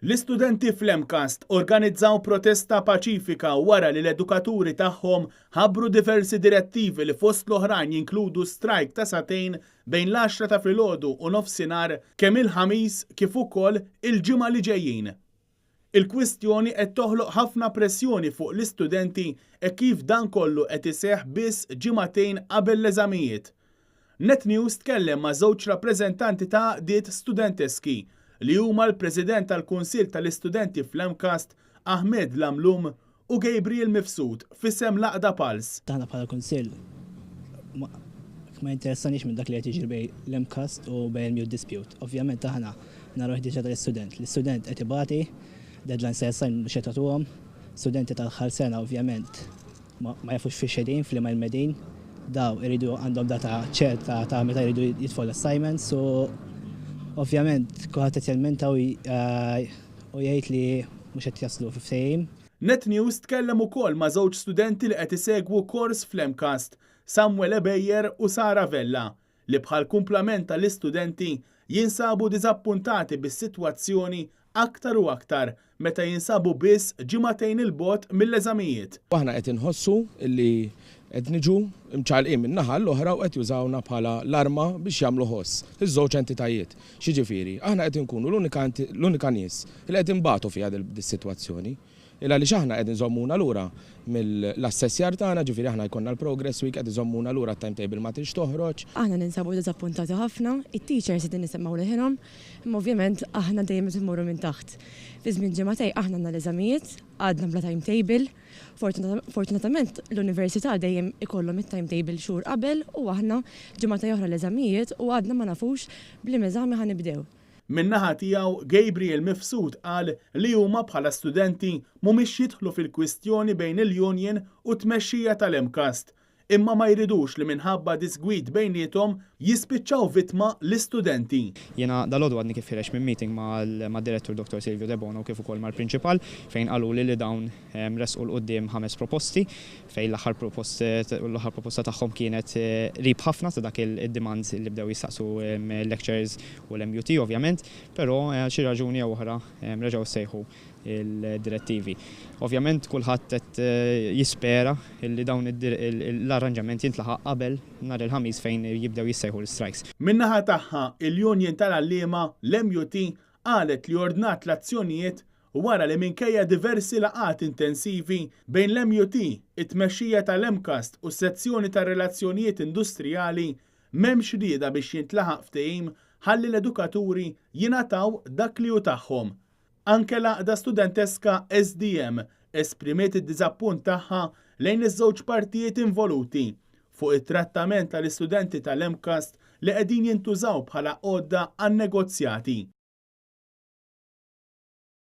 L-istudenti fl-MCAST organizzaw protesta paċifika wara li l-edukaturi tagħhom ħabbru diversi direttivi li fost l-oħrajn jinkludu strajk ta' satejn bejn l-10 ta' filgħodu u nofsinhar kemm il-ħamis kif ukoll il-ġimgħa li ġejjin. Il-kwistjoni qed toħloq ħafna pressjoni fuq l-istudenti e kif dan kollu qed iseħħ biss ġimagħtejn qabel l-eżamijiet. NetNews tkellem ma' żewġ rappreżentanti ta' għaqdiet studenteski li huma l-President tal-Kunsill tal-Istudenti fl-MCAST Ahmed Lamlum u Gabriel Mifsud f'isem l-Aqda Pals. Taħna bħala Kunsill ma interessanix minn dak li qed jiġri bejn l-MCAST u bejn il-mute dispute. Ovvjament aħna naraw ħdiġa tal-istudent. L-istudent qed ibati, deadline se jasal biex jagħtuhom. Studenti tal-ħar sena ovvjament ma jafux fi xedin fl-imma l-medin. Daw iridu għandhom data ċerta ta' meta jridu jitfgħu l-assignments u ovvjament kulħadd qed jelmenta u jgħid li mhux qed jaslu f'ftehim. NetNews tkellem ukoll ma' żewġ studenti li qed isegwu kors fl-MCAST, Samuel Ebejjer u Sara Vella, li bħal kumplament tal-istudenti jinsabu diżappuntati bis-sitwazzjoni aktar u aktar meta jinsabu biss ġimagħtejn il-bogħod mill-eżamijiet. Aħna qed inħossu li qed niġu mċalqin min-naħa l-oħra u qed jużawna bħala l-arma biex jagħmlu ħoss iż-żewġ entitajiet. Xiġifieri, aħna qed inkunu l-unika nies li qed inbagħtu fiha dis-sitwazzjoni. Għaliex aħna qed inżommuna lura mill-assessjar tagħna, ġifieri aħna jkollna l-progress week qed iżommuna lura t-timetable ma tix toħroġ. Aħna ninsabu diżappuntati ħafna, it-teachers qed nisimgħu leħinhom, imma ovvjament aħna dejjem qed immorru minn taħt. Fi żmien ġimagħtej aħna għandna l-eżamijiet, għadna bla timetable. Fortunatament l-università dejjem ikollhom it-timetable xhur qabel u aħna ġimagħtej oħra l-eżamijiet u għadna ma nafux bli eżami ħanibdew. Min-naħa tiegħu Gabriel Mifsud qal li huma bħala studenti mhumiex jidħlu fil-kwistjoni bejn il-union u tmexxija tal-MCAST, imma ma jridux li minħabba disgwid bejniethom jispiċċaw vittma l-istudenti. Jiena dal-għodu għadni kif ħirex minn meeting mad-direttur Dr. Silvio De Bono kif ukoll mal-prinċipal fejn qalu li dawn resqu l-qudiem 5 proposti fejn l-aħħar proposta tagħhom kienet rib ħafna ta' dak id-demands li bdew jistaqsu lectures u l-MUT ovvjament, però xi raġuni oħra reġgħu sejħu il-direttivi. Ovvjament kulħadd qed jispera li dawn l-arranġament jintlaħaq qabel nhar il-ħamis fejn jibdew jissejħu l-strikes. Min-naħa tagħha il-Union tal-Għalliema l-MUT qalet li ordnat l-azzjonijiet wara li minkejja diversi laqat intensivi bejn l-MUT, it-tmexxija tal-MCAST u s-sezzjoni tar-relazzjonijiet industrijali m'hemmx rieda biex jintlaħaq ftehim ħalli l-edukaturi jingħataw dak li hu tagħhom. Anke l-Aqda Studenteska SDM esprimiet id-diżappunt tagħha lejn iż-żewġ partijiet involuti fuq it-trattament tal-istudenti tal-MCAST li qegħdin jintużaw bħala għodda għan-negozjati.